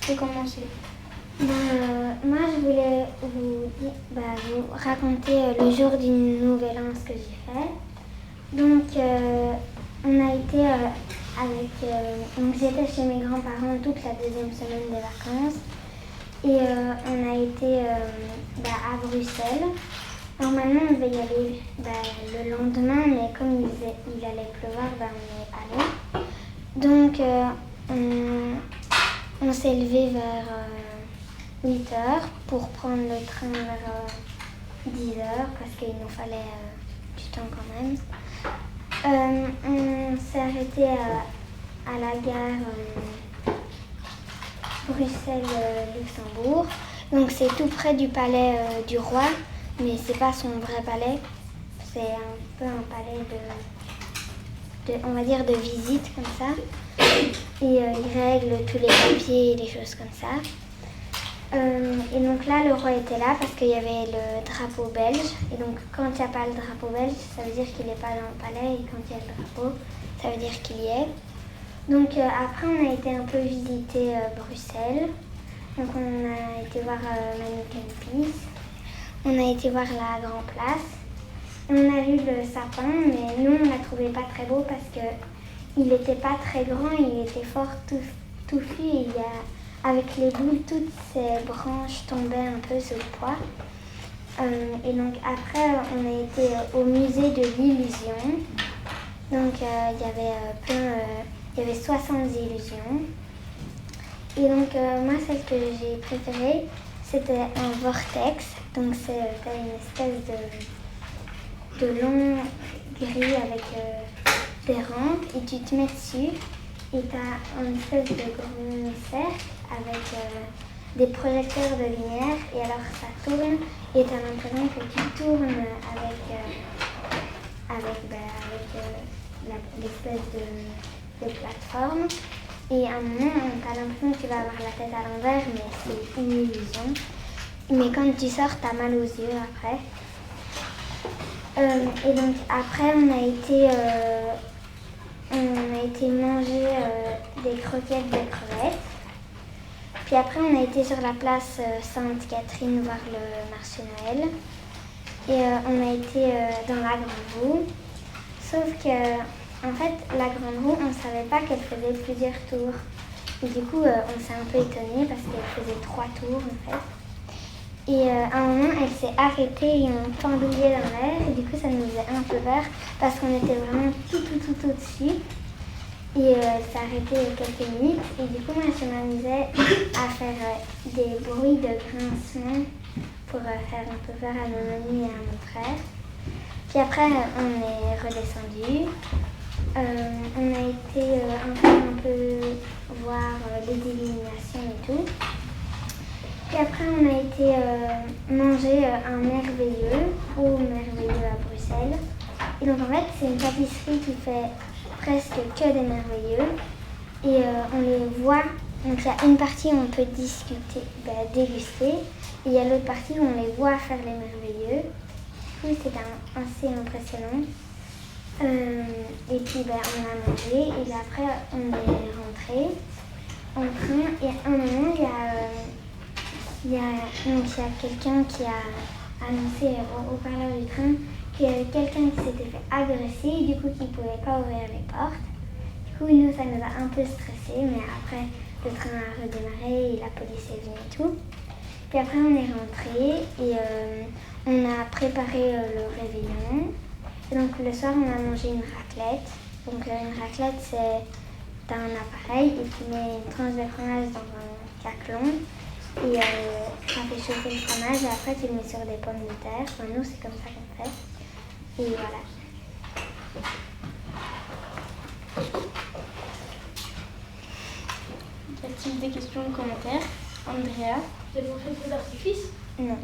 peux commencer. Moi, je voulais vous raconter le jour du Nouvel An, ce que j'ai fait. Donc, on a été donc j'étais chez mes grands-parents toute la deuxième semaine des vacances. Et on a été à Bruxelles. Normalement, on devait y aller le lendemain, mais comme il allait pleuvoir, on est allé. Donc, on s'est levé vers 8 heures pour prendre le train vers 10 heures parce qu'il nous fallait du temps quand même. On s'est arrêté à la gare Bruxelles-Luxembourg. Donc c'est tout près du palais du roi, mais c'est pas son vrai palais. C'est un peu un palais on va dire de visite comme ça. Et il règle tous les papiers et les choses comme ça. Et donc là, le roi était là parce qu'il y avait le drapeau belge. Et donc quand il n'y a pas le drapeau belge, ça veut dire qu'il n'est pas dans le palais. Et quand il y a le drapeau, ça veut dire qu'il y est. Donc après, on a été un peu visiter Bruxelles. Donc on a été voir Mannequin Peace. On a été voir la Grand Place. Et on a vu le sapin, mais nous, on ne l'a trouvé pas très beau parce qu'il n'était pas très grand, il était fort touffu. Et avec les boules, toutes ces branches tombaient un peu sous le poids. Et donc après, on a été au musée de l'illusion. Donc il y avait 70 illusions. Et donc moi, celle que j'ai préférée, c'était un vortex. Donc c'était une espèce de long grille avec des rampes et tu te mets dessus. Et tu as une espèce de grand cercle avec des projecteurs de lumière et alors ça tourne et tu as l'impression que tu tournes avec l'espèce de plateforme et à un moment tu as l'impression que tu vas avoir la tête à l'envers mais c'est une illusion. Mais quand tu sors, tu as mal aux yeux après. Et donc après on a été manger des croquettes de crevettes. Puis après, on a été sur la place Sainte-Catherine voir le marché Noël. Et on a été dans la Grande Roue. Sauf que, en fait, la Grande Roue, on ne savait pas qu'elle faisait plusieurs tours. Et du coup, on s'est un peu étonnés parce qu'elle faisait 3 tours, en fait. Et à un moment, elle s'est arrêtée et on pendouillait dans l'air. Et du coup, ça nous faisait un peu peur parce qu'on était vraiment tout au-dessus. Et elle s'est arrêtée quelques minutes. Et du coup, moi, je m'amusais à faire des bruits de grincement pour faire un peu peur à ma mamie et à mon frère. Puis après, on est redescendu. On a été un peu voir les illuminations et tout. Puis après, on a été manger un merveilleux, au merveilleux à Bruxelles. Et donc en fait, c'est une pâtisserie qui fait presque que des merveilleux. Et on les voit, donc il y a une partie où on peut déguster, et il y a l'autre partie où on les voit faire les merveilleux. Oui, c'était assez impressionnant. Et puis on a mangé et après on est rentré en train et à un moment il y a quelqu'un qui a annoncé au haut-parleur du train qu'il y avait quelqu'un qui s'était fait agresser et du coup qui ne pouvait pas ouvrir les portes. Du coup nous ça nous a un peu stressés mais après le train a redémarré et la police est venue et tout. Puis après on est rentré et on a préparé le réveillon. Et donc le soir on a mangé une raclette. Donc une raclette c'est t'as un appareil et tu mets une tranche de fromage dans un caclon et ça fait chauffer le fromage et après tu le mets sur des pommes de terre. Enfin, nous c'est comme ça qu'on fait. Et voilà. Y a-t-il des questions ou commentaires? Andrea? Vous avez montré le feu d'artifice? Non.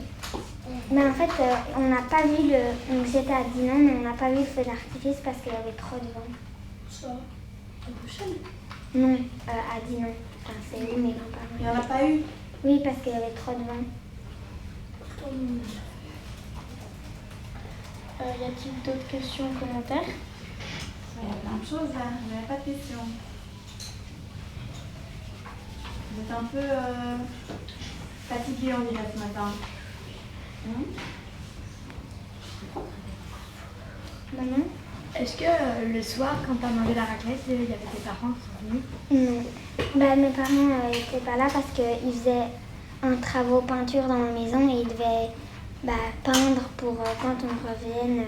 Mais en fait, on n'a pas vu le... Donc j'étais à Dinan, mais on n'a pas vu le feu d'artifice parce qu'il y avait trop de vent. Ça, à Bruxelles? Non, à Dinan. Enfin, c'est où mes grands-parents? Il n'y en a pas eu? Oui, parce qu'il y avait trop de vent. Y a-t-il d'autres questions ou commentaires? Il y a plein de choses là, je n'avais pas de questions. Vous êtes un peu fatigué, on dirait, ce matin. Maman? Est-ce que le soir, quand t'as mangé la raclette, il y avait tes parents qui sont venus? Non. Bah, mes parents n'étaient pas là parce qu'ils faisaient un travaux peinture dans la maison et ils devaient peindre pour quand on revienne,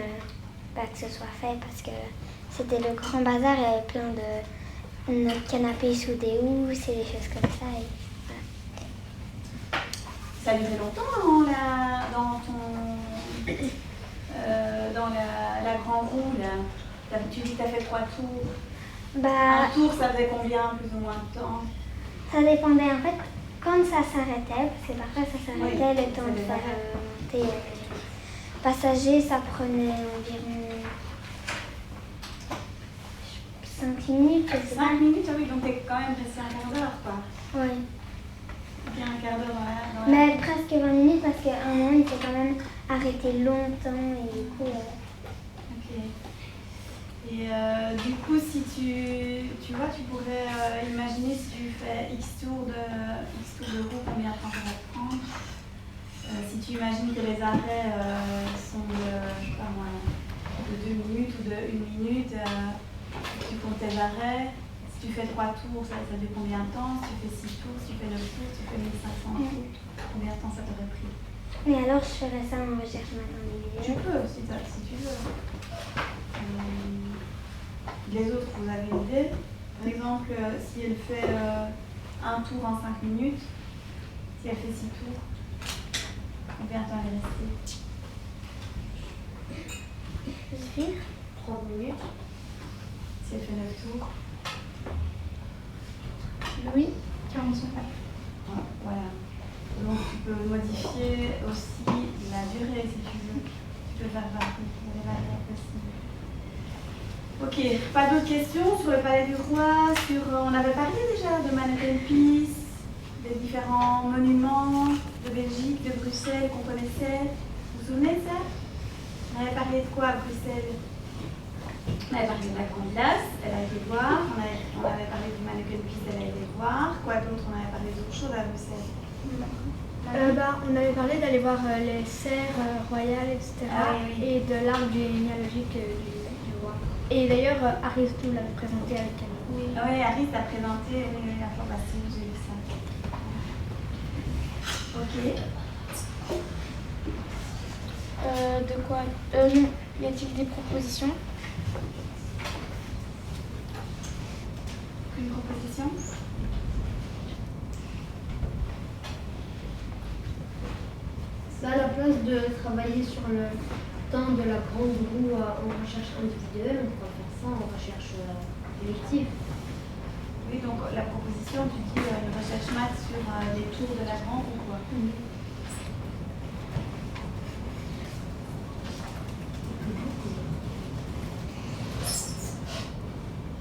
que ce soit fait parce que c'était le grand bazar, il y avait plein de canapés sous des housses et des choses comme ça. Et, voilà. Ça a duré longtemps dans la grande roue là. Tu dis que tu as fait 3 tours. Un tour, ça faisait combien plus ou moins de temps? Ça dépendait en fait quand ça s'arrêtait, parce que parfois ça s'arrêtait, le temps de faire monter les passagers, ça prenait environ 5 minutes. 5 minutes, oui, donc t'es quand même resté un quart d'heure quoi. Oui. Bien un quart d'heure dans la... Mais presque 20 minutes parce qu'à un moment il s'est quand même arrêté longtemps et du coup... Ok. Et du coup, si tu vois, tu pourrais imaginer si tu fais X tours de roue, combien de temps ça va te prendre. Si tu imagines que les arrêts sont de, je sais pas moi, de 2 minutes ou de 1 minute, tu comptes tes arrêts. Si tu fais 3 tours, ça dure combien de temps? Si tu fais 6 tours, si tu fais 9 tours, si tu fais 1500 tours, combien de temps ça t'aurait pris? Mais alors je ferais ça en recherche maintenant. Tu peux, si tu veux. Les autres, vous avez une idée? Par exemple, si elle fait un tour en 5 minutes, si elle fait 6 tours, combien de temps elle est restée? 30 minutes. Si elle fait 9 tours? Oui, 45. Voilà. Donc tu peux modifier aussi la durée si tu veux. Tu peux faire varier les variables possibles. Ok, pas d'autres questions sur le Palais du Roi, on avait parlé déjà de Manneken Pis, des différents monuments de Belgique, de Bruxelles qu'on connaissait. Vous vous souvenez de ça? On avait parlé de quoi à Bruxelles? On avait parlé de la Grande Glace, elle a été voir. On avait parlé du Manneken Pis, elle a été voir. Quoi d'autre? On avait parlé d'autres choses à Bruxelles. On avait parlé d'aller voir les serres royales, etc. Oui. Et de l'arbre généalogique du roi. Et d'ailleurs, Aristote l'avait présenté avec elle. Oui, Aris a présenté l'information, j'ai vu ça. Ok. De quoi? Non. Y a-t-il des propositions? Une proposition? Ça, à la place de travailler sur le temps de la grande roue en recherche individuelle, on pourrait faire ça en recherche collective. Oui, donc la proposition, tu dis une recherche maths sur les tours de la grande roue, quoi.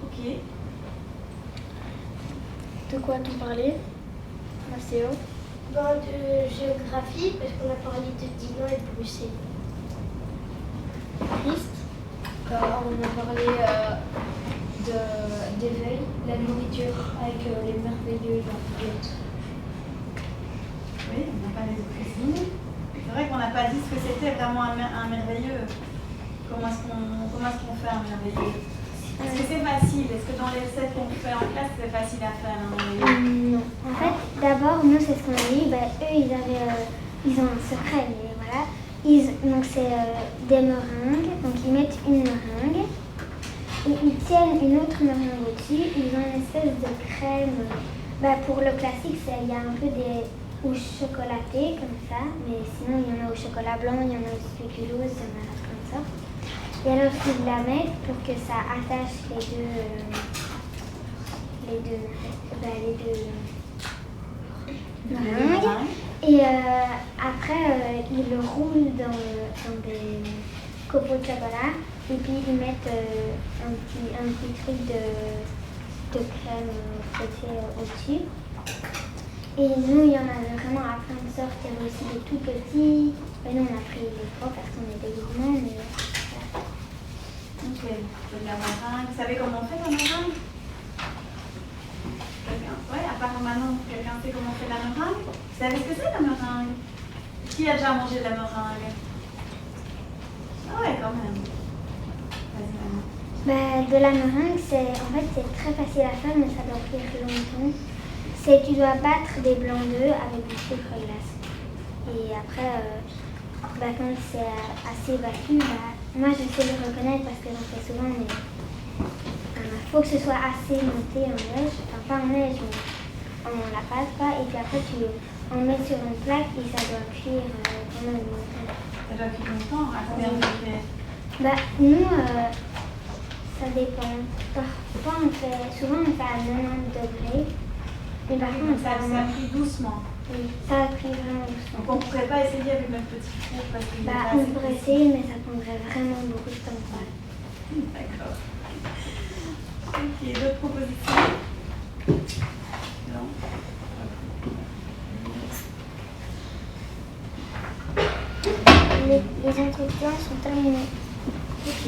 Ok. De quoi a-t-on parlé? Macéo? De géographie, parce qu'on a parlé de Dinan et de Bruxelles. Christ? On a parlé d'éveil, la nourriture avec les merveilleux d'Antoinette. Oui, on a parlé de cuisine. C'est vrai qu'on n'a pas dit ce que c'était vraiment un merveilleux. Comment est-ce qu'on fait un merveilleux? Est-ce que c'est facile? Est-ce que dans les recettes qu'on fait en classe, c'est facile à faire un merveilleux? Non. En fait, d'abord, nous, c'est ce qu'on a dit. Eux, ils ont un secret, mais voilà. Donc, c'est des meringues. Donc, ils mettent une meringue. Et ils tiennent une autre meringue au-dessus. Ils ont une espèce de crème. Pour le classique, il y a un peu des housses chocolatées, comme ça. Mais sinon, il y en a au chocolat blanc, il y en a au spéculoos, il y en a comme ça. Et alors, ils la mettent pour que ça attache les deux meringues. Et après, ils le roulent dans des copeaux de chocolat. Et puis, ils mettent un petit truc de crème fouettée au-dessus. Et nous, il y en avait vraiment à plein de sortes. Il y avait aussi des tout petits. Mais nous, on a pris les gros parce qu'on était gourmands. Mais... Ok, de la meringue. Vous savez comment on fait la meringue? Ouais, à part Manon, quelqu'un sait comment on fait la meringue? Vous savez ce que c'est la meringue? Qui a déjà mangé de la meringue? Ah ouais, quand même. Vas-y, Manon. De la meringue, c'est très facile à faire, mais ça doit cuire longtemps. Tu dois battre des blancs d'œufs avec du sucre glace. Et après, quand c'est assez battu, moi je sais le reconnaître parce que j'en fais souvent, mais il faut que ce soit assez monté en neige, enfin pas en neige, mais en la pâte, quoi. Et puis après, tu en mets sur une plaque et ça doit cuire quand même longtemps. Ça doit cuire longtemps? À combien de degrés? Nous, ça dépend. Parfois, souvent on fait à 90 degrés. Mais par contre, ça cuit doucement. Oui, ça cuit vraiment doucement. Donc on ne pourrait pas essayer avec notre petit four parce que On pourrait essayer, mais ça prendrait vraiment beaucoup de temps. D'accord. Ok, d'autres propositions? Non. Les entretiens sont terminés. Ok.